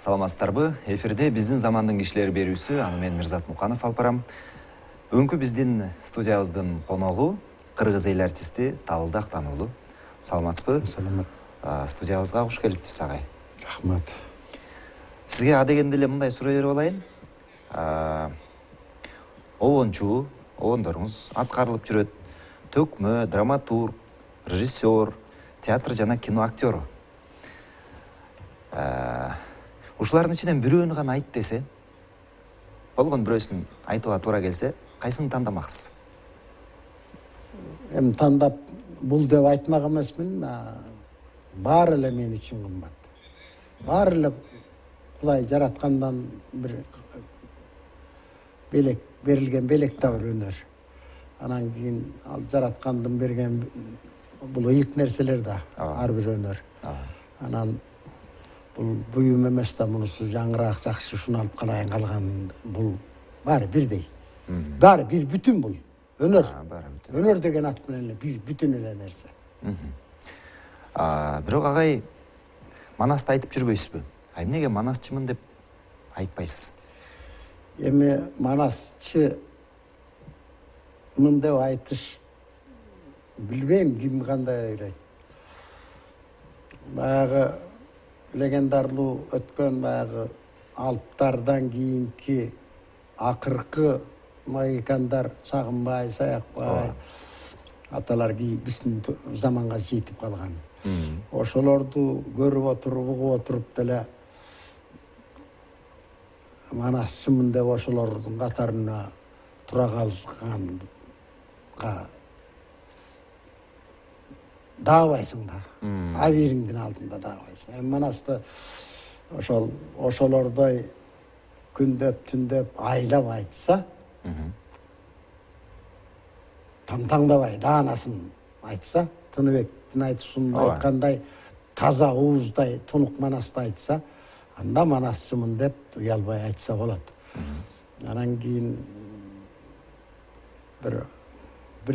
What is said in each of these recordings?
Саламатсыздарбы? Эфирде биздин замандын кишилери берүүсү, аны мен Мирзат Муканов алып барам. Бүгүнкү биздин студиябыздын коногу кыргыз эл артисти Табылды Актануулу. Саламатсызбы? Саламат. Студиябызга куш келиптиз агай. Рахмат. Сизге адегенде эле мындай суроо берип алайын. Обончу, обондоруңуз аткарылып жүрөт. Төкмө, драматург, режиссер, театр жана кино актёру. Ушулардын ичинен бирөөнү гана айт десе, болгон бирөөсүн айтууга туура келсе, кайсыны тандамаксыз? Эми тандап бул деп айтмак эмесмин. Баары эле мен үчүн кымбат. Баары эле Кудай жараткандан бир белек, берилген белек да бир өнөр. Анан кийин ал жараткандын берген бул ыйык нерселер да ар бир өнөр. Анан бул буюм эмес да, мунусу жаңыраак жакшы ушуну алып калайын калган, бул баары бирдей. Баары бир бүтүн бул. Өнөр. Өнөр деген ат менен эле биз бүтүн эле нерсе. Бирок агай Манасты айтып жүрбөйсүзбү? Эмнеге манасчымын деп айтпайсыз? Эми манасчымын деп айтыш билбейм ким кандай ойлойт. Баягы легендарлуу өткөн баягы Алптардан кийинки акыркы магикандар Сагынбай, Саякбай аталар биздин заманга жетип калган. Ошолорду көрүп отуруп, угуп отуруп деле манасчымын деп ошолордун катарына тура калганга даабайсың да. Абийириңдин алдында даабайсың. Эми манасты ошолордой күндөп, түндөп, айлап айтса, таңдабай даанасын айтса, Тыныбектин айтышында айткандай таза ууздай тунук манасты айтса, анда манасчымын деп уялбай айтса болот. Анан кийин бир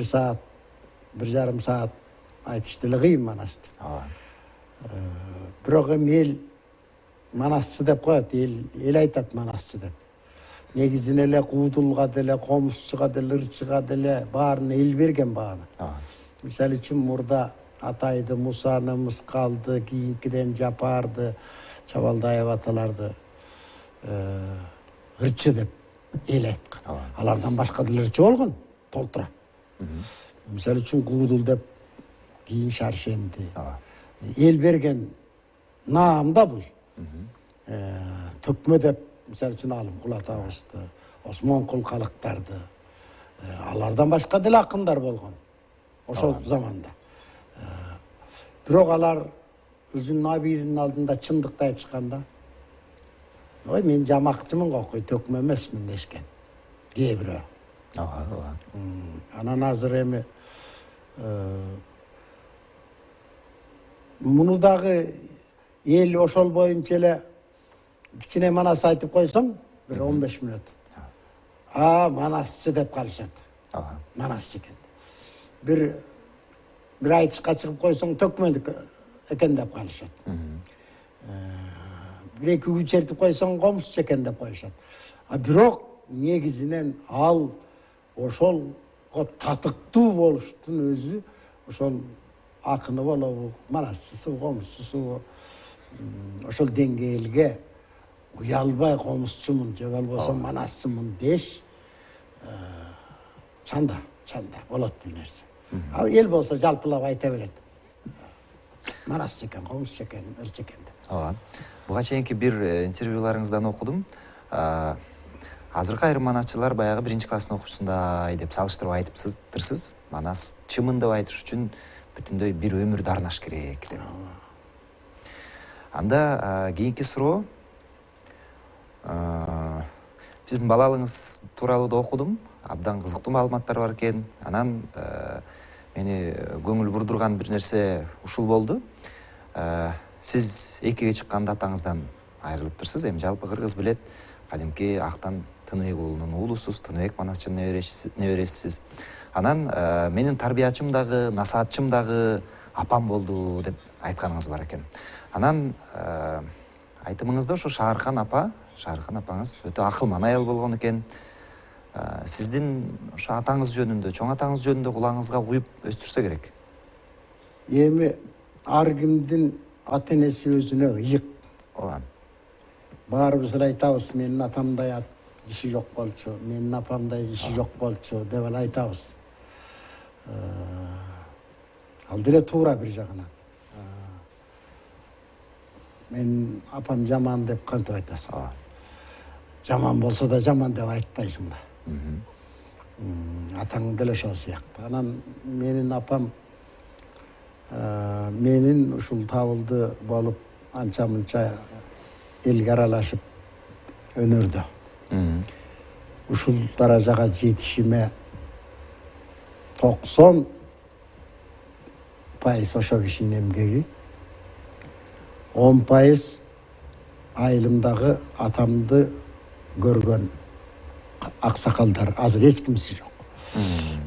саат, 1,5 саат айтыш деле кыйын манасты. Бирок эми эл манасчы деп коет, эл айтат манасчы деп. Негизин эле куудулга деле, комузчуга деле, ырчыга деле баарына эл берген бааны. Мисалы үчүн мурда Атайды, Мусаны, Мыскалды, кийинкиден Жапарды, Чабалдаев аталарды ырчы деп эл айткан. Алардан башка деле ырчы болгон, толтура. Мисалы үчүн Куудул деп кийин Шаршемди. Эл берген наам да бул. Төкмө деп мисалы үчүн Алымкул атабызды, Осмонкул калыктарды. Алардан башка деле акындар болгон. Ошол заманда. Бирок алар өзүнүн абийиринин алдында чындыкты айтышканда, ой мен жамакчымын кокой, төкмө эмесмин дешкен. Кээ бирөө. Анан азыр эми муну дагы эл ошол боюнча эле кичине манас айтып койсоң, бир 15 мүнөт. Манасчы деп калышат. Манасчы экен. Бир айтышка чыгып койсоң, төкмөдүк экен деп калышат. Бир эки күчертип койсоң, комузчу экен деп коюшат. Бирок негизинен ал ошолго татыктуу болуштун өзү ошол акыны болобу, манасчысы, комузчусу ошол деңгээлге уялбай комузчумун же болбосо манасчымын деш чанда болот бул нерсе. Эл болсо жалпылап айта берет. Манасчы экен, комузчу экен, ырчы экен деп. Буга чейинки бир интервьюларыңыздан окудум. Азыркы айрым манасчылар баягы 1-класстын окуучусундай деп салыштырып айтыптырсыз. Манасчымын деп айтыш үчүн бүтүндөй бир өмүрдү арнаш керек деп. Анда кийинки суроо. Сиздин балалыгыңыз тууралуу да окудум. Абдан кызыктуу маалыматтар бар экен. Анан мени көңүл бурдурган бир нерсе ушул болду. Сиз экиге чыкканда атаңыздан айрылыптырсыз. Эми жалпы кыргыз билет, кадимки Актан Тыныбек уулунун уулусуз, Тыныбек манасчынын небересисиз. Анан менин тарбиячым дагы, насаатчым дагы апам болду деп айтканыңыз бар экен. Анан айтымыңызда ошо Шаархан апаңыз өтө акылман аял болгон экен. Сиздин ошо атаңыз жөнүндө, чоң атаңыз жөнүндө кулагыңызга куюп өстүрсө керек. Эми ар кимдин ата энеси өзүнө ыйык. Ооба. Баарыбыз эле айтабыз, менин атамдай киши жок болчу, менин апамдай киши жок болчу деп эле айтабыз. Ал деле туура бир жагынан. Менин апам жаман деп кантип айтасың? Жаман болсо да жаман деп айтпайсың да. Атаң деле ошол сыяктуу. Анан менин апам менин ушул табылды болуп анча-мынча элге аралашып өнөрдө. Ушул даражага жетишиме 90% ошо кишинин эмгеги, 10% айылымдагы атамды көргөн аксакалдар, азыр эч кимси жок.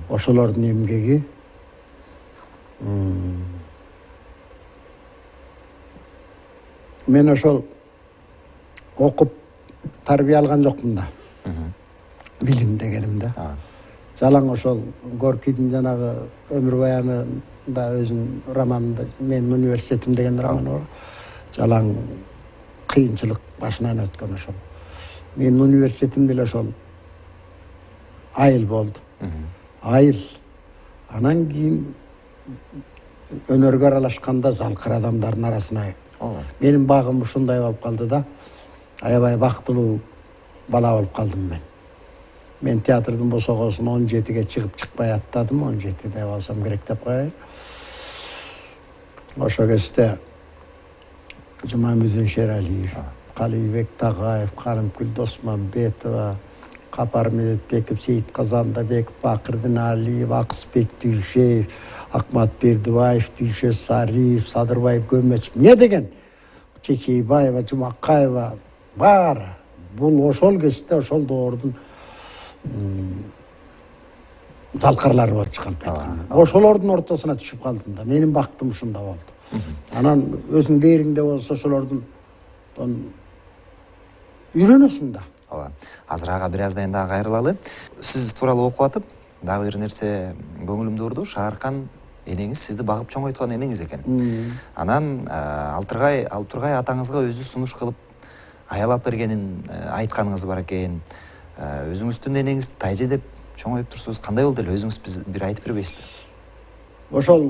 Ошолордун эмгеги. Мен ошол окуп тарбия алган жокмун да. Билим дегенимде. Жалаң ошол Горкийдин жанагы өмүр баянында өзүнүн романында менин университетим деген романы бар. Жалаң кыйынчылык башынан өткөн ошол. Менин университетим деле ошол айыл болду. Айыл. Анан кийин өнөргө аралашканда залкыр адамдардын арасына менин багым ушундай болуп калды да. Аябай бактылуу бала болуп калдым мен. Мен театрдын босогосун 17-ге чыгып чыкпай аттадым, 17-де болсом керек деп коеюн. Ошо кезде Жумамүдүн Шералиев, Калийбек Тагаев, Карымкүл Досманбетова, Капар Медетбеков, Сейит Казандабеков, Бакырдин Алиев, Акысбек Дүйшеев, Акмат Бердибаев, Дүйшө Сариев, Садырбаев Көмөч, эмне деген Чечейбаева, Жумакаева бар. Бул ошол кезде ошол доордун залкарлары болуп чыгып кеткен. Ошолордун ортосуна түшүп калдым да. Менин бактым ушунда болду. Анан өзүң дээриңде болсо ошолордун үйрөнөсүң да. Ооба. Азыр ага бир аздан дагы кайрылалы. Сиз тууралуу окуп атып, дагы бир нерсе көңүлүмдө урду. Шаархан энеңиз сизди багып чоңойткон энеңиз экен. Анан Алтыргай атаңызга өзү сунуш кылып аялап бергенин айтканыңыз бар экен. Өзүңүздүн энеңизди тайже деп чоңоюп турсуңуз, кандай болду эле? Өзүңүз биз бир айтып бербейсизби? Ошол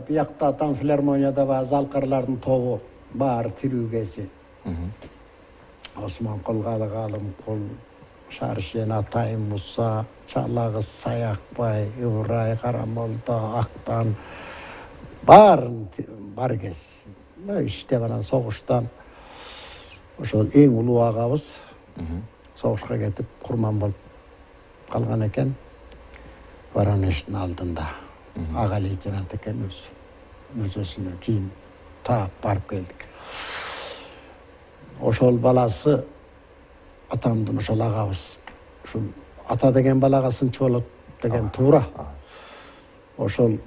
биякта атам филармонияда бар залкарлардын тобу баары тирүү кези. Осман Кулгалы, Галым Кул, Шаршен, Атай Муса, Чалагыз, Саякбай, Ыбырай, Карамолдо, Актан баарын бар кез. Иштеп анан согуштан ошол эң улуу агабыз согушка кетип курман болуп калган экен. Воронеждин алдында ага лейтенант экен өзү. Мүрзөсүнө кийин таап барып келдик. Ошол баласы атамдын ошол агабыз. Ушул ата деген балага сынчы болот деген туура. Ошол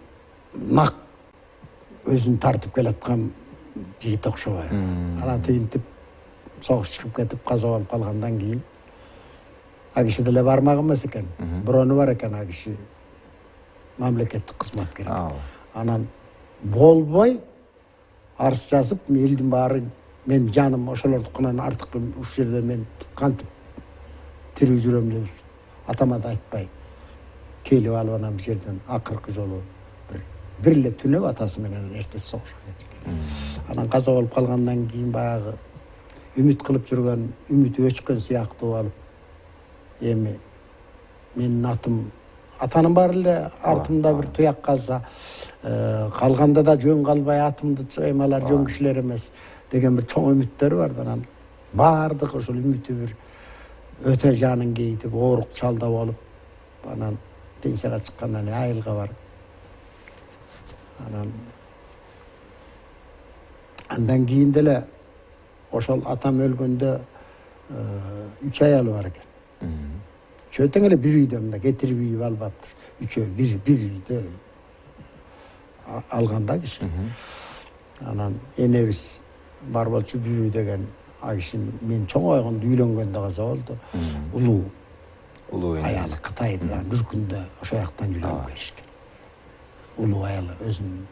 нак өзүн тартып келаткан жигит окшобой. Анан тигинтип согуш чыгып кетип каза болуп калгандан кийин а киши деле бармак эмес экен. Бирөөнү бар экен а киши мамлекеттик кызматкер. Анан болбой арыз жазып, элдин баары мен жаным ошолордукунан артык ушул жерде мен кантип тирүү жүрөм деп атама да айтпай келип алып анан бул жерден акыркы жолу бир эле түнөп атасы менен эртеси согушка кетти. Анан каза болуп калгандан кийин баягы үмүт кылып жүргөн, үмүтү өчкөн сыяктуу болуп, эми менин атанын баары эле артымда бир туяк калса, калганда да жөн калбай атымды чаймалар жөн кишилер эмес деген бир чоң үмүттөр бар да. Анан баардык ошол үмүтү бир өтө жанын кейтип, оорук чалда болуп, анан пенсияга чыккандан кийин айылга барып, андан кийин деле ошол атам өлгөндө 3 аялы бар экен. Үчөө тең эле бир үйдө мындай кетирип үйүп албаптыр. Үчөө бир үйдө алганда киши. Анан энебиз бар болчу Бүбү деген ал киши мен чоң ойгондо үйлөнгөндө каза болду. Улуу аялы Кытайда Дүркүндө ошол жактан үйлөнүп келишкен. Улуу аялы өзүнүн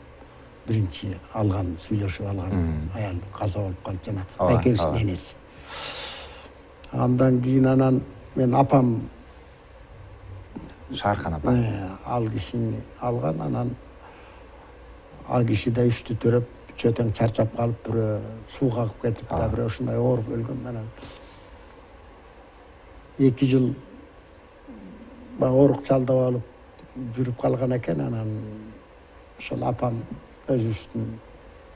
биринчи алган сүйлөшүп алган аял каза болуп калып жана байкебиздин энеси. Андан кийин анан мен апам Шаархан апа. Ал кишини алган, анан ал киши да үчтү төрөп, чөтөң чарчап калып, бирөө суу кагып кетип да, бирөө ушундай ооруп өлгөн. Анан 2 жыл оорук чалдап алып жүрүп калган экен. Анан ошол апам өзүбүздүн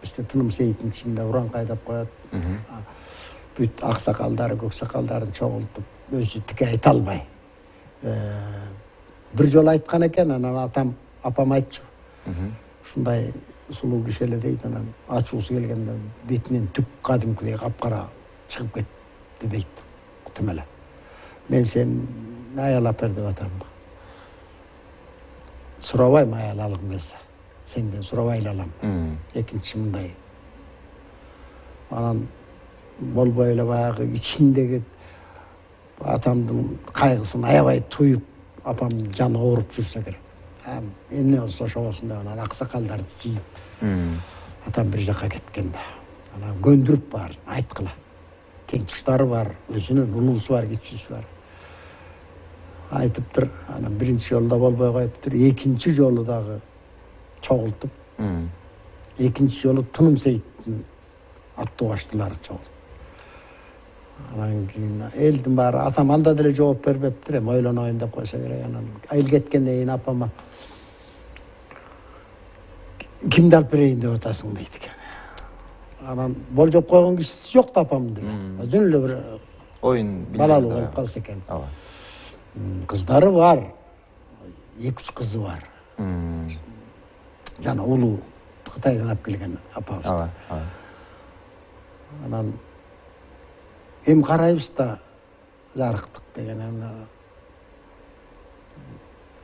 бизде тыным сейиттин ичинде уран кайдап коет. Бүт аксакалдары, көксакалдарын чогултуп, өзү тике айта албай. Бир жолу айткан экен, анан апам айтчу. Ушундай сулуу киши эле дейт, анан ачуусу келгенде бетинен түк кадимкидей капкара чыгып кетти дейт. Тим эле. Мен сен аял алып бер деп атам. Сурабайм аял алгым келсе. Сенден сурабай эле алам. Экинчи мындай. Анан болбой эле баягы ичиндеги атамдын кайгысын аябай туюп, апамдын жаны ооруп жүрсө керек. Эмне болсо ошо болсун деп анан аксакалдарды жыйып, атам бир жакка кеткен да. Анан көндүрүп бар, айткыла. Тең туштары бар, өзүнүн улуусу бар, кичүүсү бар. Айтыптыр, анан биринчи жолу да болбой коюптур, экинчи жолу дагы чогултуп, экинчи жолу тыным сейиттин аттуу баштылары чогултуп. Анан кийин элдин баары атам анда деле жооп бербептир, эми ойлоноюн деп койсо керек. Анан айыл кеткенден кийин апама кимди алып берейин деп атасың дейт экен. Анан болжоп койгон кишиси жок да апамдын деле. Өзүн эле бир Оюн балалуу болуп калса экен. Кыздары бар, 2-3 кызы бар. Жана улуу Кытайдан алып келген апабыз. Анан эми карайбыз да жарыктык деген.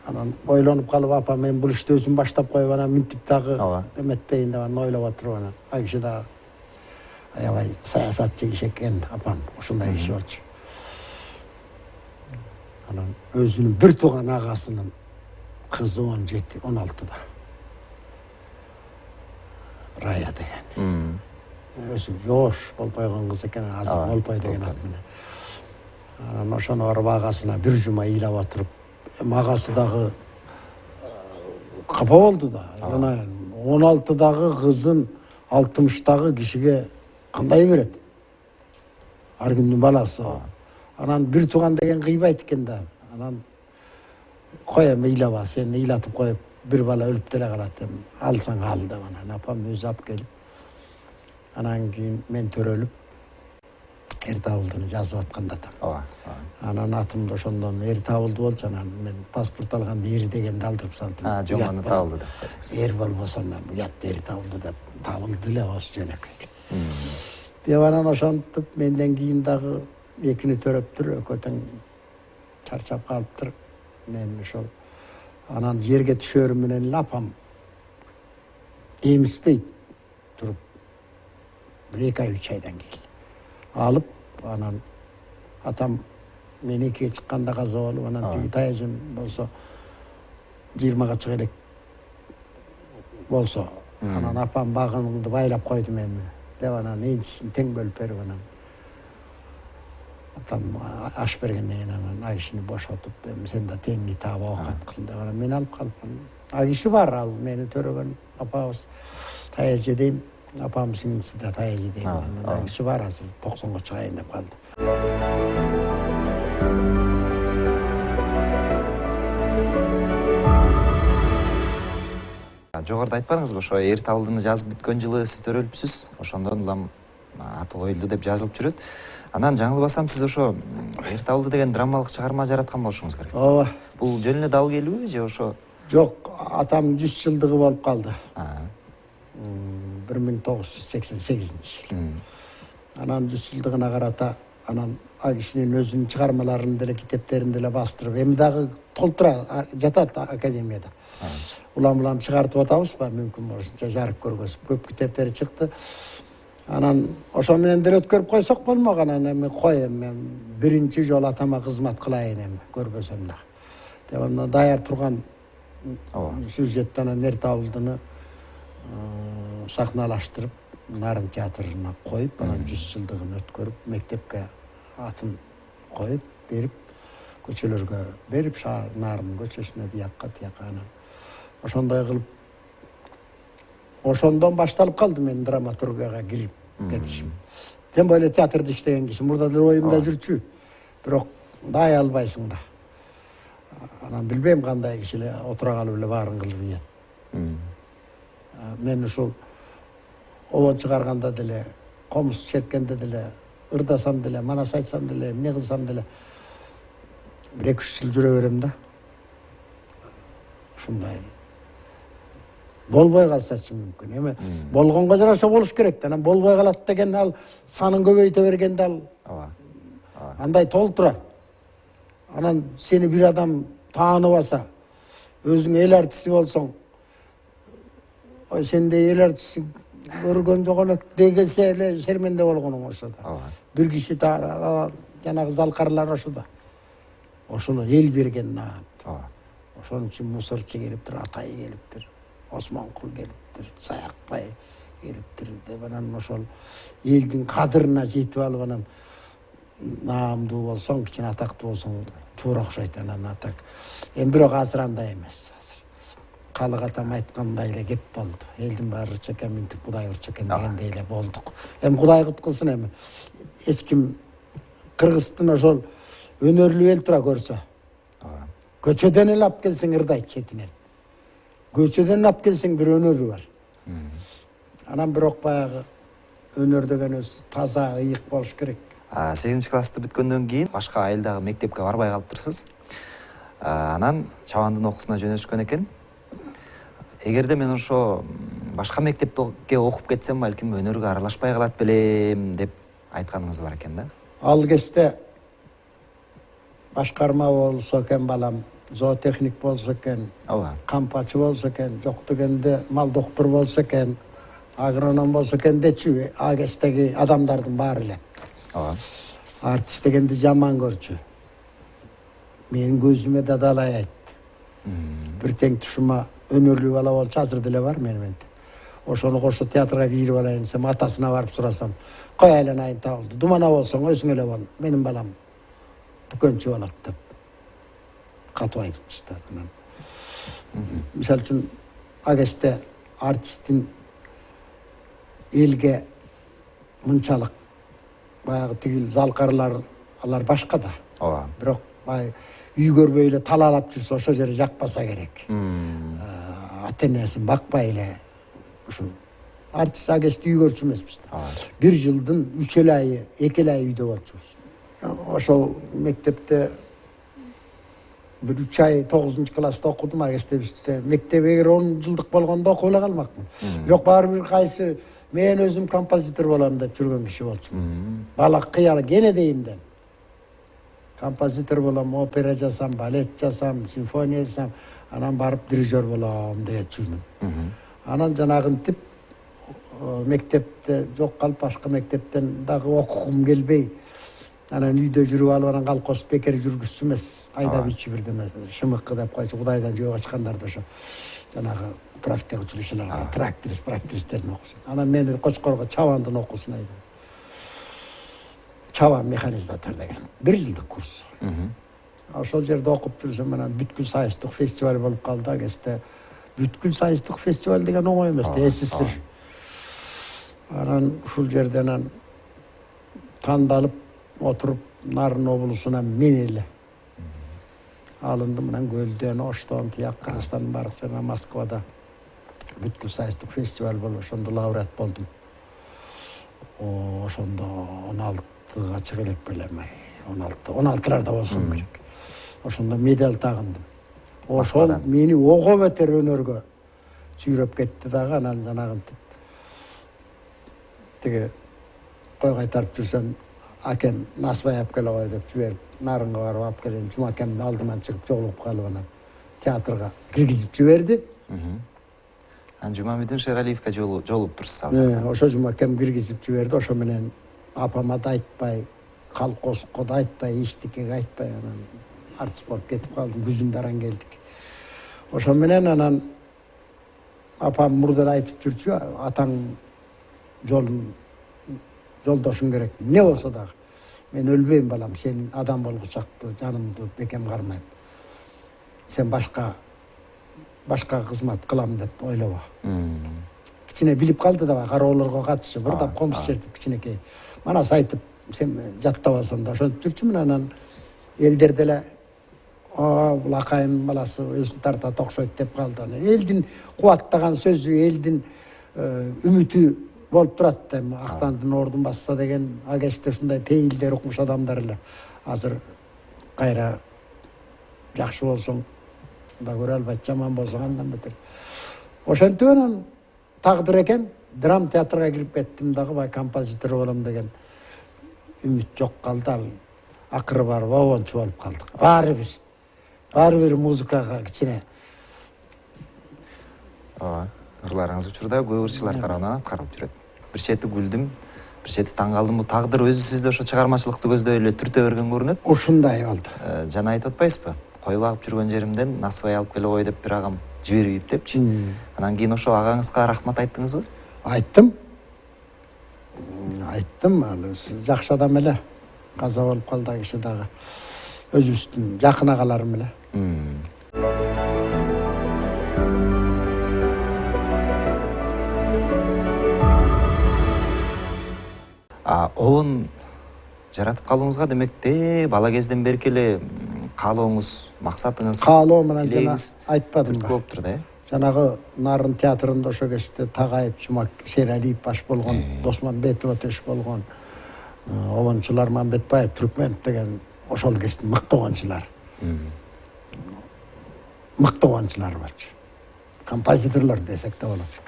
Анан ойлонуп калып апам мен бул ишти өзүм баштап коюп анан минтип дагы эметпейин деп ойлоп отуруп анан ал киши дагы аябай саясатчы киши экен апам, ушундай киши болчу. Анан өзүнүн бир тууган агасынын кызы 16-да. Рая деген. Өзү жош болуп койгон кыз экен, азыр болбой деген ат менен. Анан ошону барып агасына бир жума ыйлап отуруп, агасы дагы капа болду да. 16-дагы кызын 60-дагы кишиге кандай берет? Ар кимдин баласы. Анан бир тууган деген кыйбайт экен да. Анан кой эми ыйлаба, сени ыйлатып коюп бир бала өлүп деле калат, эми алсаң ал деп анан апам өзү алып келип. Анан кийин мен төрөлүп Эртабылдыны жазып атканда атам. Анан атымды ошондон Эртабылды болчу, анан мен паспорт алганда Эр дегенди алдырып салдым. Жоманы табылды деп. Эр болбосо мен уят Эртабылды деп табылды эле осы жөнөкөй. Деп анан ошентип менден кийин дагы экини төрөптүр, экөө тең чарчап калыптыр. Мен ошол анан жерге түшөрүм менен эле апам эмиспейт туруп 1-2 ай 3 айдан кийин алып, анан атам мен 2-ге чыкканда каза болуп, анан тиги таяжым болсо 20-га чыга элек болсо, анан апам багымды байлап койдум эми деп анан энчисин тең бөлүп берип, анан атам аш бергенден кийин анан ал кишини бошотуп, эми сен да теңи таап оокат кыл деп анан мен алып калып, ал киши бар, ал мени төрөгөн апабыз Таяжы дейм. Апам сиңдиси да Таяжы дейм. Ал киши бар, азыр 90-га чыгайын деп калды. Жогоруда айтпадыңызбы, ошо Эртабылдыны жазып бүткөн жылы сиз төрөлүпсүз, ошондон улам аты коюлду деп жазылып жүрөт. Анан жаңылбасам сиз ошо Эртабылды деген драмалык чыгарма жараткан болушуңуз керек. Ооба. Бул жөн эле дал келүүбү же ошо? Жок, атам 100 жылдыгы болуп калды. 1988 жыл. Анан 100 жылдыгына карата анан ал кишинин өзүнүн чыгармаларын деле, китептерин деле бастырып, эми дагы толтура жатат академияда. Улам чыгартып атабыз ба, мүмкүн болушунча жарык көргөзүп, көп китептери чыкты. Анан ошо менен деле өткөрүп койсок болмогон. Анан эми коем, мен биринчи жолу атама кызмат кылайын эми, көрбөсөм дагы. Деп анан даяр турган сюжетти анан Эрте абылдыны сахналаштырып, Нарын театрына коюп, анан 100 жылдыгын өткөрүп, мектепке атын коюп, берип, көчөлөргө берип, шаар Нарын көчөсүнө биякка, тияка анан ошондой кылып, ошондон башталып калды менин драматургияга кирип кетишим. Тем более театрда иштеген киши мурда деле оюмда жүрчү, бирок дай албайсың да. Анан билбейм кандай киши эле отура калып эле баарын кылып ийет. Мен ушул обон чыгарганда деле, комуз четкенде деле, ырдасам деле, манас айтсам деле, эмне кылсам деле бир 2-3 жыл жүрө берем да. Ушундай болбой калсачы мүмкүн. Эми болгонго жараша болуш керек да. Анан болбой калат деген ал санын көбөйтө бергенде ал андай толтура. Анан сени бир адам тааныбаса, өзүң эл артисти болсоң, ой сендей эл артисти көргөн жок элек дегенсе эле шерменде болгонуң ошо да. Бир киши жанагы залкарлар ошо да. Ошону эл берген наам. Ошон үчүн Мусорчу келиптир, Атай келиптир, Осмонкул келиптир, Саякбай келиптир деп анан ошол элдин кадырына жетип алып анан наамдуу болсоң, кичине атактуу болсоң туура окшойт анан атак. Эми бирок азыр андай эмес. Калык атам айткандай эле кеп болду. Элдин баары чекем минтип Кудай урчу экен дегендей эле болдук. Эми Кудай кыткылсын эми. Эч ким Кыргыздын ошол өнөрлүү эл тура көрсө. Көчөдөн эле алып келсең ырдайт четинен. Көчөдөн алып келсең бир өнөрү бар. Анан бирок баягы өнөр дегенибиз таза, ыйык болуш керек. 8-классты бүткөндөн кийин башка айылдагы мектепке барбай калыптырсыз. Анан Чабандын окуусуна жөнөшкөн экен. Эгерде мен ошо башка мектепке окуп кетсем, балким өнөргө аралашпай калат белем деп айтканыңыз бар экен да. Ал кезде башкарма болсо экен балам, зоотехник болсо экен, кампачы болсо экен, жок дегенде мал доктор болсо экен, агроном болсо экен дечү, ал кездеги адамдардын баары эле. Артист дегенди жаман көрчү. Менин көзүмө да далай айтты. Бир тең тушума өнөрлүү бала болчу, азыр деле бар менменде. Ошону кошо театрга кирип алайын десем, атасына барып сурасам, кой айланайын табылды. Думана болсоң өзүң эле бол, менин балам дүкөнчү болот деп катуу айтып таштады. Мисалы үчүн, ал кезде артисттин элге мынчалык баягы тигил залкарлар алар башка да. Бирок бай үй көрбөй эле талаалап жүрсө ошол жери жакпаса керек. Ата-энесин бакпай эле ушул артист ал кезде үй көрчү эмеспиз. Бир жылдын 3 айы, 2 ай үйдө болчубуз. Ошол мектепте бир 3 ай 9-класста окудум. Ал кезде бизде мектеп эгер 10 жылдык болгондо окуп эле калмакмын. Бирок баары бир кайсы мен өзүм композитор болом деп жүргөн киши болчумун. Бала кыялы кене дейимден. Композитор болом, опера жасам, балет жасам, симфония жасам, анан барып дирижер болом деп жүрмүн. Анан жанагынтип мектепте жок калып башка мектептен дагы окугум келбей, анан үйдө жүрүп алып анан колхоз бекер жүргүзчү эмес, айдап ичи бирдеме шымыкы деп койчу, Кудайдан жөө ачкандарды ошо жанагы практика училищелерге практиктерин окусун. Анан мени Кочкорго Чабандын окуусуна айдап. Чабан механизатор деген 1 жылдык курс. Ошол жерде окуп жүрсөм, анан бүткүл сайыстык фестиваль болуп калды. Ал кезде бүткүл сайыстык фестиваль деген оңой эмес, СССР. Анан ушул жерден анан тандалып отуруп Нарын облусуна мен эле алындым. Анан Көлдөн, Оштон, тияк Кыргызстандын баардык жеринен Москвада бүткүл сайыстык фестиваль болуп, ошондо лауреат болдум. Ошондо 16-га чыга элек белем, 16-ларда болсом керек. Ошондо медаль тагындым. Ошол мени ого бетер өнөргө сүйрөп кетти дагы. Анан жанагынтип тиги кой кайтарып жүрсөм, акем Насыбай алып келе кой деп жиберип, Нарынга барып алып келем. Жумакемдин алдынан чыгып жолугуп калып анан театрга киргизип жиберди. Жумамедин Шералиевке жолугуп турсуз ал жакта. Ошо жумакем киргизип жиберди. Ошо менен апама да айтпай, колхозго да айтпай, эчтекеге айтпай анан артист болуп кетип калдым. Күзүндө аран келдик. Ошо менен анан апам мурда айтып жүрчү, атаң жолдошуң керек. Не болсо дагы. Мен өлбөйм балам, сен адам болгучакты жанымды бекем кармайм. Сен башка кызмат кылам деп ойлобо. Кичине билип калды да кароолорго катышы бир да комуз чертип кичинекей. Манас айтып, сен жаттабасаң да ошентип жүрчүмүн. Анан элдер деле бул акайын баласы өзүн тартат окшойт деп калды. Элдин кубаттаган сөзү, элдин үмүтү болуп турат эми. Актандын ордун басса деген агеште ушундай пейилдер укмуш адамдар эле. Азыр кайра жакшы болсоң да көрө албайт, жаман болсоң андан бетер. Ошентип анан тагдыр экен, драм театрга кирип кеттим дагы, бай композитор болом деген үмүт жок калды. Ал акыры барып обончу болуп калдык. Баары бир музыкага кичине. Ырларыңыз учурда көп ырчылар тарабынан аткарылып жүрөт. Бир чети күлдүм, бир чети таң калдым. Бул тагдыр өзү сизди ошо чыгармачылыкты көздөй эле түртө берген көрүнөт. Ушундай болду. Жана айтып атпайсызбы? Кой багып жүргөн жеримден насыбай алып келе кой деп бир агам жиберип депчи. Анан кийин ошо агаңызга рахмат айттыңызбы? Айттым. Ал жакшы адам эле. Каза болуп калды киши дагы. Өзүбүздүн жакын агаларым эле. Обон жаратып калууңузга демекте бала кезден берки эле каалооңуз, максатыңыз, Каалоо менен жана айтпадым түрткү болуптур да, э? Жанагы Нарын театрында ошо кезде Тагайып, Жумак, Шералиев баш болгон, Досманбетов өтөш болгон, обончулар Мамбетбаев, Түркменов деген ошол кездин мыкты обончулар. Мыкты обончулар болчу. Композиторлор десек да болот.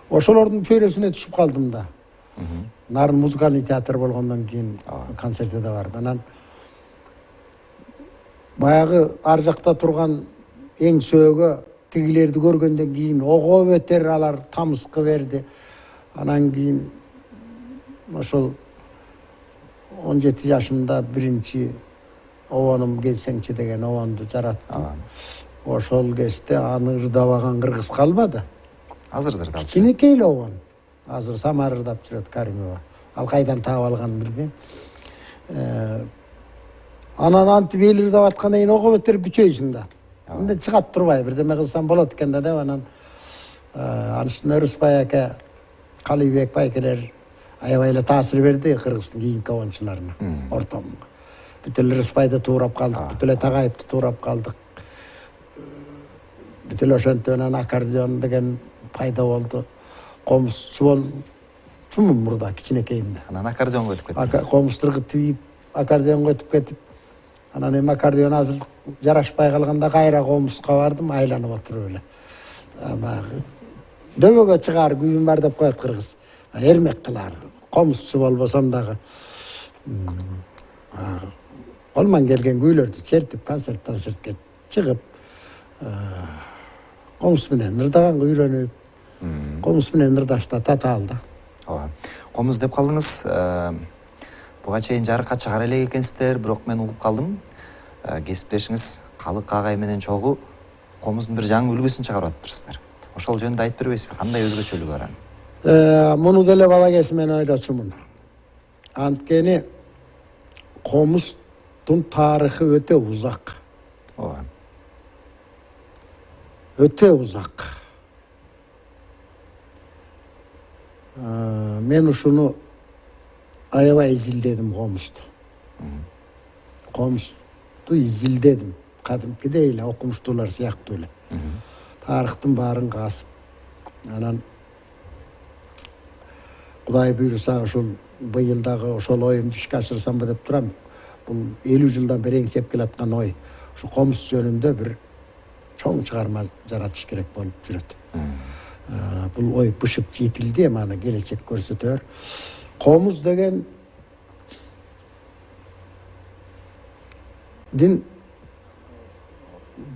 Ошолордун чөйрөсүнө түшүп калдым да. Нарын музыкалный театр болгондон кийин концертте да барды. Анан баягы ар жакта турган эң сөөгө тигилерди көргөндөн кийин ого бетер алар тамызкы берди. Анан кийин ошол 17 жашымда биринчи обонум келсеңчи деген обонду жараттым. Ошол кезде аны ырдабаган кыргыз калбады. Азырдыр да. Кичинекей эле обон. Азыр Самар ырдап жүрөт Каримова. Ал кайдан таап алганын билбейм. Анан антип эл ырдап аткандан кийин ого бетер күчөйсүң да. Мындай чыгат турбай бирдеме кылсам болот экен да деп анан Анышын Өрүсбай аке, Калыбек байкелер аябай эле таасир берди кыргыздын кийинки обончуларына, ортомго. Бүт эле Өрүсбайды туурап калдык, бүт эле Тагайыпты туурап калдык. Бүт эле ошентип анан аккордеон деген пайда болду. Комузчу болчумун мурда кичинекейимде. Анан аккордеонго өтүп кеттиңиз. Комуздургу тийип, аккордеонго өтүп кетип, анан эми аккордеон азыр жарашпай калганда кайра комузга бардым, айланып отуруп эле. Баягы дөбөгө чыгаар күйүм бар деп коет кыргыз. Эрмек кылар. Комузчу болбосом дагы колман келген күүлөрдү чертип концертке чыгып, комуз менен ырдаганга үйрөнүп, комуз менен ырдашта татаал да. Комуз деп калдыңыз. Буга чейин жарыкка чыгар элек экенсиздер, бирок мен угуп калдым. Кесиптешиңиз Калык агай менен чогуу комуздун бир жаңы үлгүсүн чыгарып атыптырсыздар. Ошол жөнүндө айтып бербейсизби? Кандай өзгөчөлүгү бар анын? Муну деле бала кезимен ойлочумун. Анткени комуздун тарыхы өтө узак. Өтө узак. Мен ушуну аябай изилдедим комузду. Комузду изилдедим. Кадимкидей эле окумуштуулар сыяктуу эле. Тарыхтын баарын касып. Анан Кудай буйруса ушул быйыл дагы ошол оюмду ишке ашырсамбы деп турам. Бул 50 жылдан бери эңсеп келаткан ой. Ушу комуз жөнүндө бир чоң чыгарма жаратыш керек болуп жүрөт. Бул ой бышып жетилди, эми аны келечек көрсөтөр. Комуз деген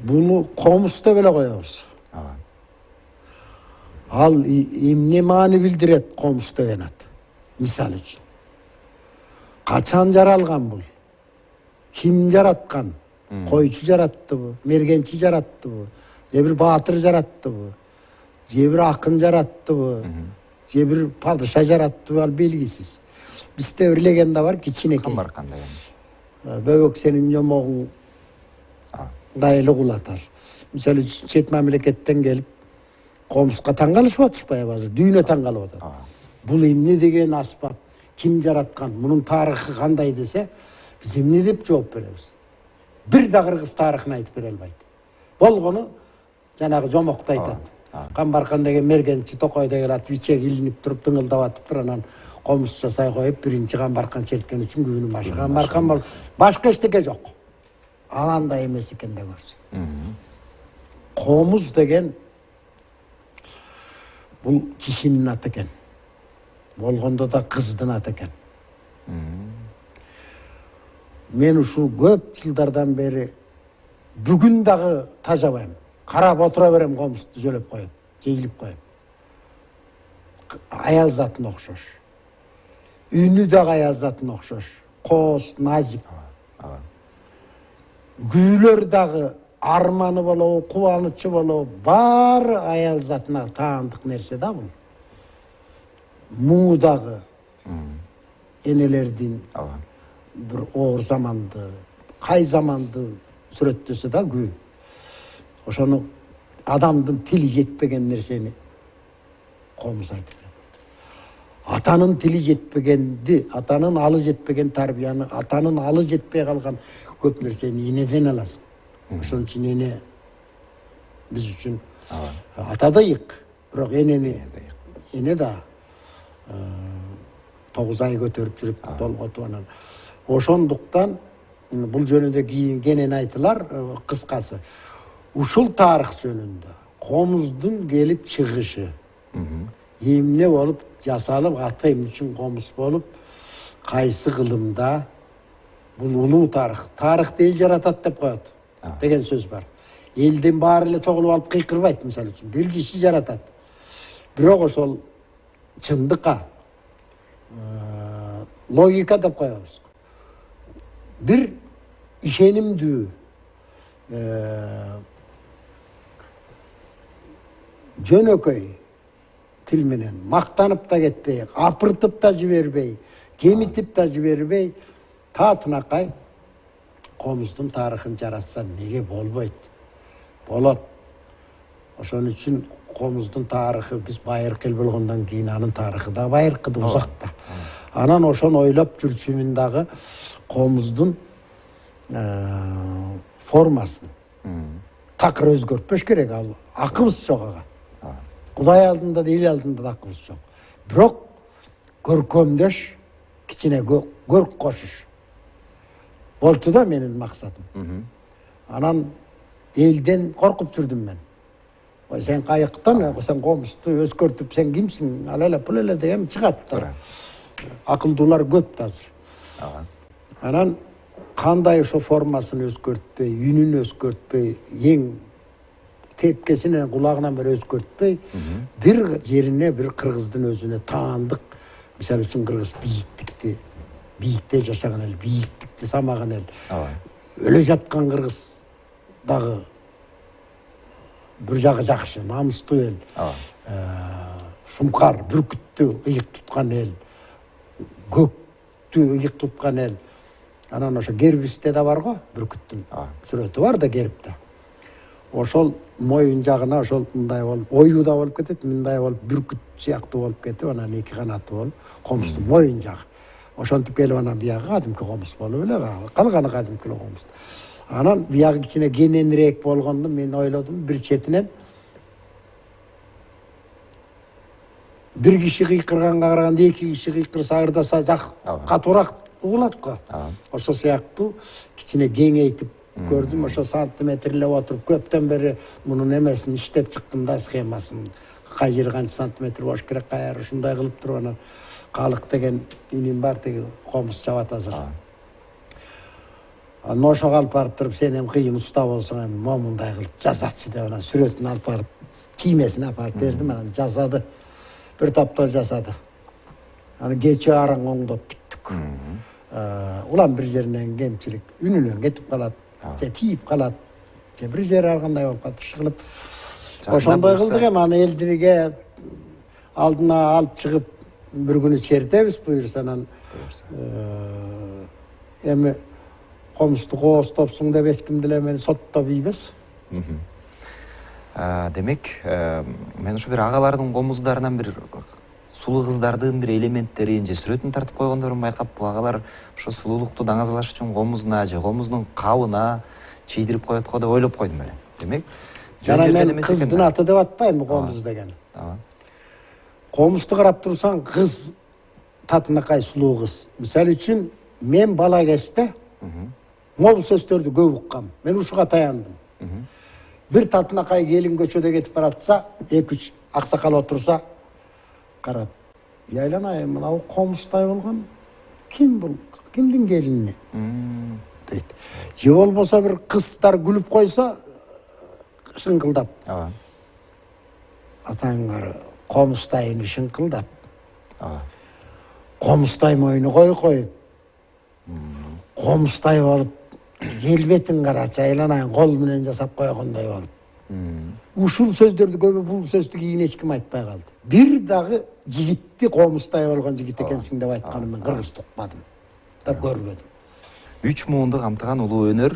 буну комуз деп эле коебуз. Ал эмне маани билдирет комуз деген ат? Мисал үчүн. Качан жаралган бул? Ким жараткан? Койчу жараттыбы? Мергенчи жараттыбы? Же бир баатыр жараттыбы? Же бир акын жараттыбы? Же бир падыша жараттыбы? Ал белгисиз. Бизде бир легенда бар, кичинекей. Камбаркан деген. Бөбөк сенин жомогуң дайылы кулатар. Мисалы үчүн чет мамлекеттен келип комузга таң калышып атышпайбы азыр? Дүйнө таң калып атат. Бул эмне деген аспап? Ким жараткан? Мунун тарыхы кандай десе, биз эмне деп жооп беребиз? Бир да кыргыз тарыхын айтып бере албайт. Болгону жанагы жомокто айтат. Камбаркан деген мергенчи Токой деген ат бичек илинип туруп тыңылдап атыптыр, анан комуз жасай коюп биринчи Камбаркан черткен үчүн күнү башы Камбаркан бол. Башка эчтеке жок. Ал андай эмес экен да көрсө. Комуз деген бул кишинин аты экен. Болгондо да кыздын аты экен. Мен ушул көп жылдардан бери бүгүн дагы тажабайм. Карап отура берем комузду жөлөп коюп, жейилип коюп. Аял затына окшош. Үнү дагы аял затына окшош. Коос, назик. Күүлөр дагы арманы болобу, кубанычы болобу, баары аял затына таандык нерсе да бул. Муңу дагы энелердин бир оор заманды, кай заманды сүрөттөсө да күү. Ошону адамдын тили жетпеген нерсени комуз айтып берет. Атанын тили жетпегенди, атанын алы жетпеген тарбияны, атанын алы жетпей калган көп нерсени энеден аласың. Ошон үчүн эне биз үчүн ата да ыйык, бирок эне да 9 ай көтөрүп жүрүп болготуп анан. Ошондуктан бул жөнүндө кенен айтылар, кыскасы. Ушул тарых жөнүндө комуздун келип чыгышы, эмне болуп жасалып, аты эмне үчүн комуз болуп, кайсы кылымда, бул улуу тарых. Тарыхты эл жаратат деп коет деген сөз бар. Элдин баары эле чогулуп алып кыйкырбайт, мисалы үчүн. Бир киши жаратат. Бирок ошол чындыкка логика деп коебуз. Бир ишенимдүү жөнөкөй тил менен мактанып да кетпей, апыртып да жибербей, кемитип да жибербей, таатынакай комуздун тарыхын жаратса неге болбойт? Болот. Ошон үчүн комуздун тарыхы биз байыркы эл болгондон кийин анын тарыхы да байыркы да узак да. Анан ошону ойлоп жүрчүмүн дагы комуздун формасын такыр өзгөртпөш керек. Ал акыбыз жок ага. Кудай алдында да эл алдында да акыбыз жок. Бирок көркөмдөш, кичине көрк кошуш болчу да менин максатым. Анан элден коркуп жүрдүм мен. Ой, сен кайыктан, сен комузду өзгөртүп, сен кимсиң? Ал эле бул эле деген чыгат да. Акылдуулар көп да азыр. Анан кандай ошо формасын өзгөртпөй, үнүн өзгөртпөй, эң тепкесинен кулагынан бери өзгөртпөй, бир жерине, бир кыргыздын өзүнө таандык, мисалы үчүн кыргыз биикте жашаган эл, бийиктикти самаган эл. Өлө жаткан кыргыз дагы бир жагы жакшы, намыстуу эл. Шумкар, бүркүттү ыйык туткан эл, көктү ыйык туткан эл. Анан ошо гербисте да бар го, бүркүттүн сүрөтү бар да гербте. Ошол моюн жагына ошол мындай болуп, ою да болуп кетет, мындай болуп, бүркүт сыяктуу болуп кетип, анан эки канаты болуп, комуздун моюн жагы. Ошентип келип анан биягы кадимки комуз болуп эле калганы кадимки комуз. Анан биягы кичине кененирээк болгондо мен ойлодум, бир четинен бир киши кыйкырганга караганда эки киши кыйкырса ырдаса катуураак угулат го. Ошол сыяктуу кичине кеңейтип көрдүм, ошо сантиметрлеп отуруп, көптөн бери мунун эмесин иштеп чыктым да, схемасын. Кай жери канча сантиметр болуш керек, кайер ушундай кылып туруп анан Калык деген иним бар, теги комуз чабат азыр. Анан ошого алып барып туруп, сен эми кыйын уста болсоң, эми момундай кылып жазатчы деп анан сүрөтүн алып барып киймесин апарып бердим, анан жасады. Бир тапта жасады. Аны кече араң оңдоп бүттүк. Улам бир жеринен кемчилик үнүнөн кетип калат, же тийип калат, же бир жери аргандай болуп калат, кылып. Ошондой кылдык эми, аны элдиге алдына алып чыгып бир күнү чертебиз буюрса, анан эми комузду коостоопсуң деп эч ким деле мени сотто ийбес. Демек, мен ушу бир агалардын комуздарынан бир сулуу кыздардын бир элементтерин же сүрөтүн тартып койгондорун байкап, бул агалар ошо сулуулукту даңазалаш үчүн комузуна же комуздун кабына чийдирип коет го деп ойлоп койдум эле. Демек, жана мен кыздын аты деп атпайм комуз деген. Комузду карап турсаң, кыз татынакай сулуу кыз. Мисалы үчүн мен бала кезде могул сөздөрдү көп уккам. Мен ушуга таяндым. Бир татынакай келин көчөдө кетип баратса, 2-3 аксакал отурса, карап, яйланай, мынау комуздай болгон ким бул? Кимдин келини? Дейт. Же болбосо бир кыздар күлүп койсо, шыңкылдап. Атаңар комуздайын шыңкылдап. Комуздай мойну коюп. Комуздай болуп, келбетин карачы, айланайын кол менен жасап койгондой болуп. Ушул сөздөрдү көбү бул сөздү кийин эч ким айтпай калды. Бир дагы жигитти комуздай болгон жигит экенсиң деп айтканын мен кыргызды укпадым да көрбөдүм. 3 муунду камтыган улуу өнөр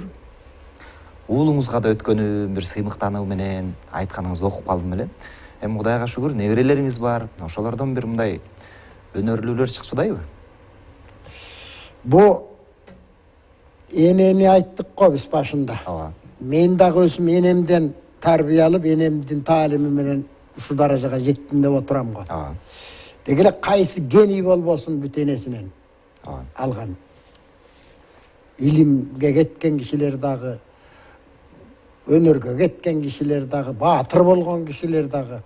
уулуңузга да өткөнү бир сыймыктануу менен айтканыңызды окуп калдым эле. Эми Кудайга шүгүр, неберелериңиз бар. Ошолордон бир мындай өнөрлүүлөр чыксудайбы? Бу энени айттык го биз башында. Мен дагы өзүм энемден тарбия алып, энемдин таалими менен ушу даражага жеттим деп отурам го. Деги эле кайсы гений болбосун бүт энесинен алган. Илимге кеткен кишилер дагы, өнөргө кеткен кишилер дагы, баатыр болгон кишилер дагы.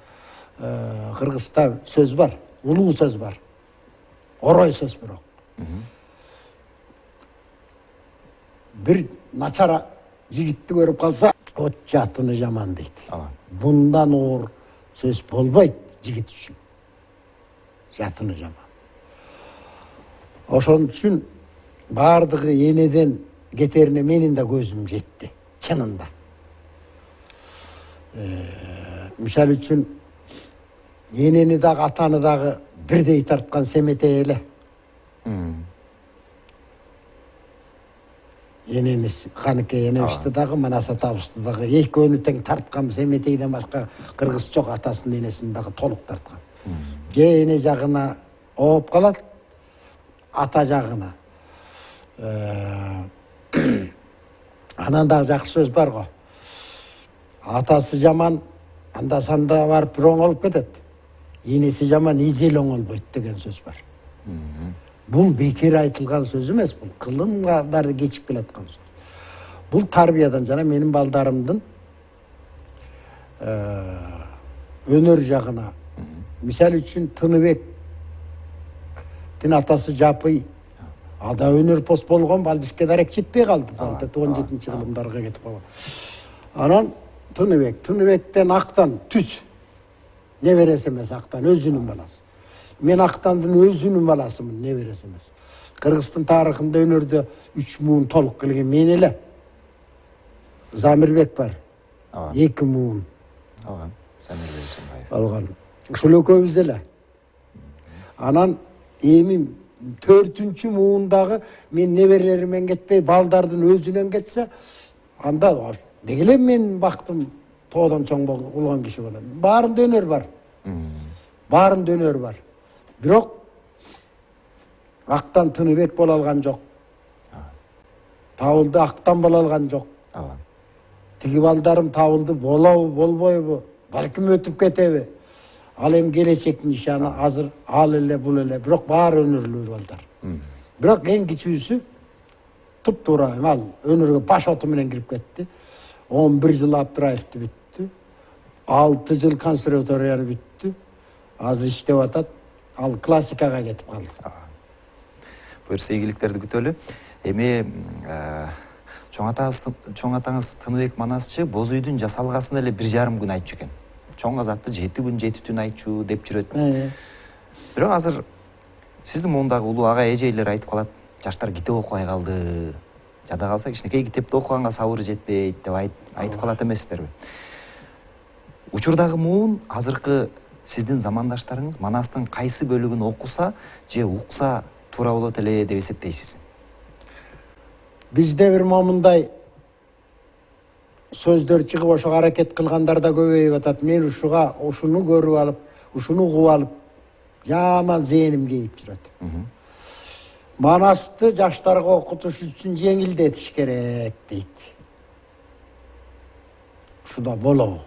Кыргызда сөз бар, улуу сөз бар. Орой сөз бирок. Бир начар жигитти көрүп калса, от жатыны жаман дейт. Bundan оор сөз болбойт жигит үчүн. Жатыны жаман. Ошон үчүн бардыгы энеден кетерине менин да көзүм жетти, чынында. Мисалы үчүн энени дагы атаны дагы бирдей тарткан Семетей эле. Энемиз, Каныкей энебизди дагы, Манас атабызды дагы экөөнү тең тарткан Семетейден башка кыргыз жок, атасынын энесин дагы толук тарткан. Же эне жагына ооп калат, ата жагына. Анан дагы жакшы сөз бар го. Атасы жаман, анда санда барып бир оңолуп кетет. Энеси жаман, изел оңолбойт деген сөз бар. Бул бекер айтылган сөз эмес, бул кылымдарды кечип келаткан сөз. Бул тарбиядан жана менин балдарымдын өнөр жагына. Мисалы үчүн Тыныбектин атасы Жапый, ада өнөр пост болгон, ал бизге дарек жетпей калды. 17-чи кылымдарга кетип калган. Анан Тыныбектен Актан Түз. Неберesi эмес, Актан өзүнүн баласы. Мен Актандын өзүнүн баласымын, неберesi эмес. Кыргыздын тарыхында өнөрдө 3 муун толук келген мен эле. Замирбек бар. 2 муун. Замирбек алган. Ушул экөөбүз эле. Анан эми 4-чү муундагы мен неберелериммен кетпей, балдардын өзүнөн кетсе, анда дегеле мен бактым тоодон чоң болгон киши болом. Баарында өнөр бар. Баарында өнөр бар. Бирок Актан Тыныбек боло алган жок. Табылды Актан боло алган жок. Тиги балдарым табылды болобу, болбойбу, балким өтүп кетеби. Ал эми келечектин нишаны, азыр ал эле, бул эле, бирок баары өнөрлүү балдар. Бирок эң кичүүсү туп-туура ал өнөргө баш оту менен кирип кетти. 11 жыл Абдыраевди бүттү. 6 жыл консерваторияны бүттү. Азыр иштеп атат. Ал классикага кетип калды. Буюрса ийгиликтерди күтөлү. Эми чоң атаңыз Тыныбек Манасчы боз үйдүн жасалгасын эле 1,5 күн айтчу экен. чоң азатты 7 күн 7 түн айтчу деп жүрөт. Бирок азыр сиздин моундагы улуу ага эжейлер айтып калат, жаштар китеп окубай калды. Жада калса кичинекей китепти окуганга сабыры жетпейт деп айтып калат эмессиздерби? Учурдагы муун азыркы сиздин замандаштарыңыз Манастын кайсы бөлүгүн окуса же укса туура болот эле деп эсептейсиз? Бизде бир момундай сөздөр чыгып ошого аракет кылгандар да көбөйүп атат. Мен ушуну көрүп алып, ушуну угуп алып, жаман зээним кейип жүрөт. Манасты жаштарга окутуш үчүн жеңилдетиш керек дейт. Ушуда болобу?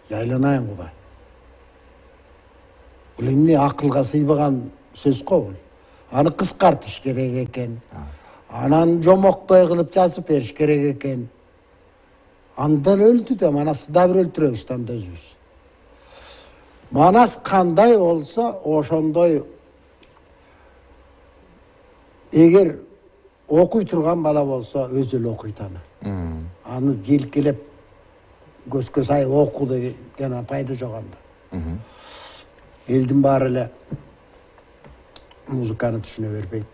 Яйланайын Кудай. Бул эмне акылга сыйбаган сөз го бул. Аны кыскартыш керек экен. Анан жомоктой кылып жазып бериш керек экен. Андан өлдү да, Манасты да бир өлтүрөбүз да өзүбүз. Манас кандай болсо, ошондой эгер окуй турган бала болсо, өзү эле окуйт аны. Аны желкелеп көзгө сай оку деген пайда жок анда. Элдин баары эле музыканы түшүнө бербейт.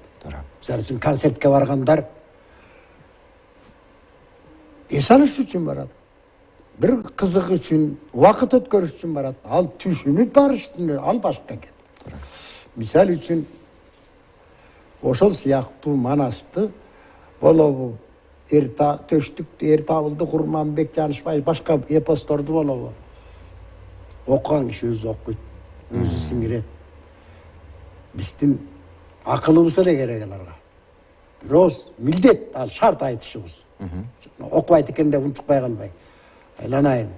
Мисалы үчүн концертке баргандар эс алыш үчүн барат. Бир кызык үчүн, убакыт өткөрүш үчүн барат. Ал түшүнүп барыштын ал башка экен. Мисалы үчүн ошол сыяктуу Манасты болобу, Төштүк, Эртабылды, Курманбек, Жанышбай, башка эпосторду болобу. Окуган киши өзү окуйт, өзү сиңирет. Биздин акылыбыз эле керек аларга. Бирок милдет, ал шарт айтышыбыз. Окубайт экен деп унчукпай калбай. Айланайын.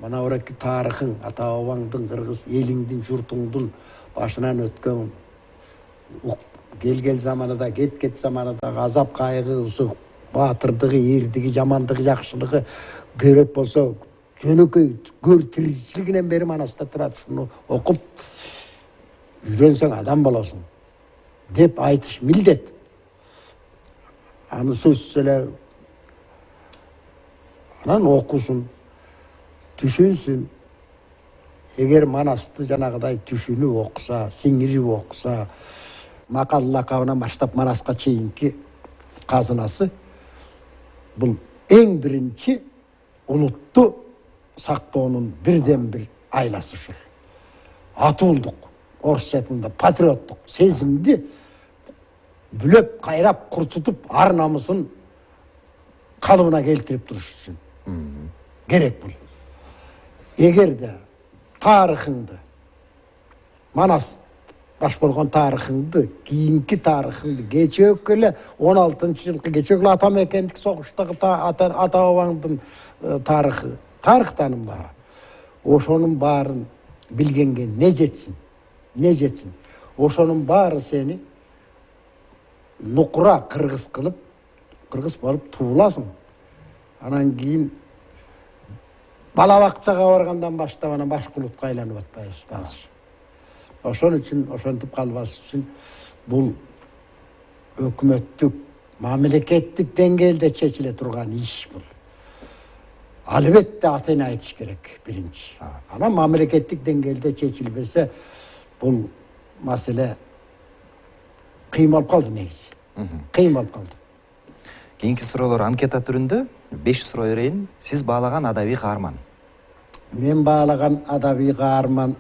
Мына оракки тарыхың, ата бабаңдын, кыргыз элиңдин, журтуңдун башынан өткөн келгел заманында, кеткет заманында азап кайгысы, баатырдыгы, эрдиги, жамандыгы, жакшылыгы көрөт болсо, жөнөкөй көр тиричилигинен бери Манаста турат. Шуну окуп үйрөнсөң адам болосуң деп айтыш милдет. Аны сөзсүз эле анан окусун, түшүнсүн. Эгер Манасты жанагыдай түшүнүп окуса, сиңирип окуса, макал лакабынан баштап Манаска чейинки казынасы бул эң биринчи улутту сактоонун бирден бир айласы ушул. Атуулдук, орусча айтқанда патриоттук сезимди бүлөп, кайрап, курчутуп, ар намысын калыбына келтирип туруш үчүн керек бул. Эгерде тарыхыңды, Манас баш болгон тарыхыңды, кийинки тарыхыңды, кечээкү эле 16-жылкы кечээкү ата мекендик согуштагы ата бабаңдын тарыхы, тарыхтанын баары. Ошонун баарын билгенге не жетсин? Не жетсин? Ошонун баары сени нукура кыргыз кылып, кыргыз болуп тууласың. Анан кийин бала бакчага баргандан баштап анан башкулутка айланып атпайбыз азыр. Ошон үчүн, ошентип калбас үчүн бул өкмөттүк, мамлекеттик деңгээлде чечиле турган иш бул. Албетте атын айтыш керек биринчи. Анан мамлекеттик деңгээлде чечилбесе бул маселе кыйын болуп калды негизи. Кыйын болуп калды. Кийинки суроолор анкета түрүндө 5 суроо берейин. Сиз баалаган адабий каарман? Мен баалаган адабий каарман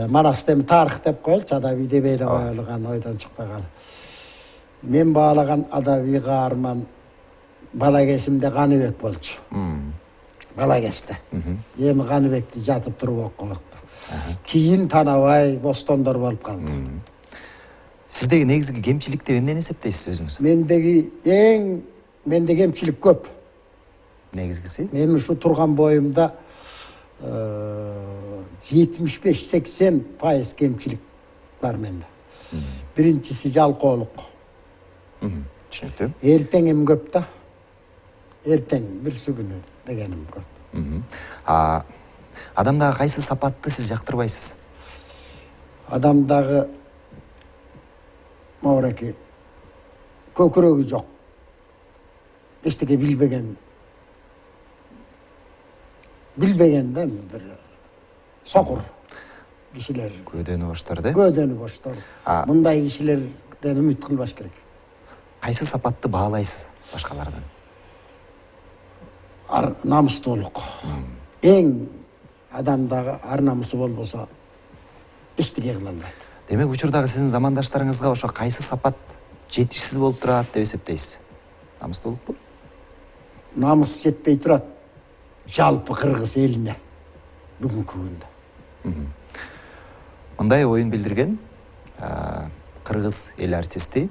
Манасты тарых деп коелучу, адабий деп эле коюлган ойдон чыкпаган. Мен баалаган адабий каарман бала кезимде Каныбек болчу. Бала кезде. Эми Каныбекти жатып туруп окудук. Кийин Танабай, Бостондор болуп калды. Сиздеги негизги кемчилик деп эмнени эсептейсиз өзүңүз? Менде кемчилик көп. Негизгиси? Мен ушу турган боюмда 75-80% кемчилик бар менде. Биринчиси жалкоолук. Түшүнүктүү. Эртеңим көп да. Эртең бир күнү дегеним көп. Адамдагы кайсы сапатты сиз жактырбайсыз? Адамдагы маураки көкүрөгү жок. Эчтеке билбеген билбеген да бир сокур кишилер, көөдөнү боштор да. көөдөнү боштор. Мындай кишилерден үмүт кылбаш керек. Кайсы сапатты баалайсыз башкалардан? Намыстуулук. Эң адамдагы ар намысы болбосо эчтеке кыла албайт. Демек учурдагы сиздин замандаштарыңызга ошо кайсы сапат жетишсиз болуп турат деп эсептейсиз? Намыстуулукпу? Намыс жетпей турат жалпы кыргыз элине бүгүнкү күндө. Мындай оюн билдирген кыргыз эл артисти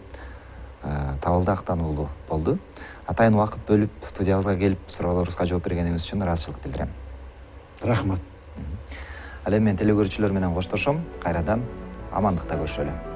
Табылды Актан уулу болду. Атайын убакыт бөлүп студиябызга келип суроолорубузга жооп бергениңиз үчүн ыраазычылык билдирем. Рахмат. Ал эми мен телекөрүүчүлөр менен коштошом. Кайрадан амандыкта көрүшөлү.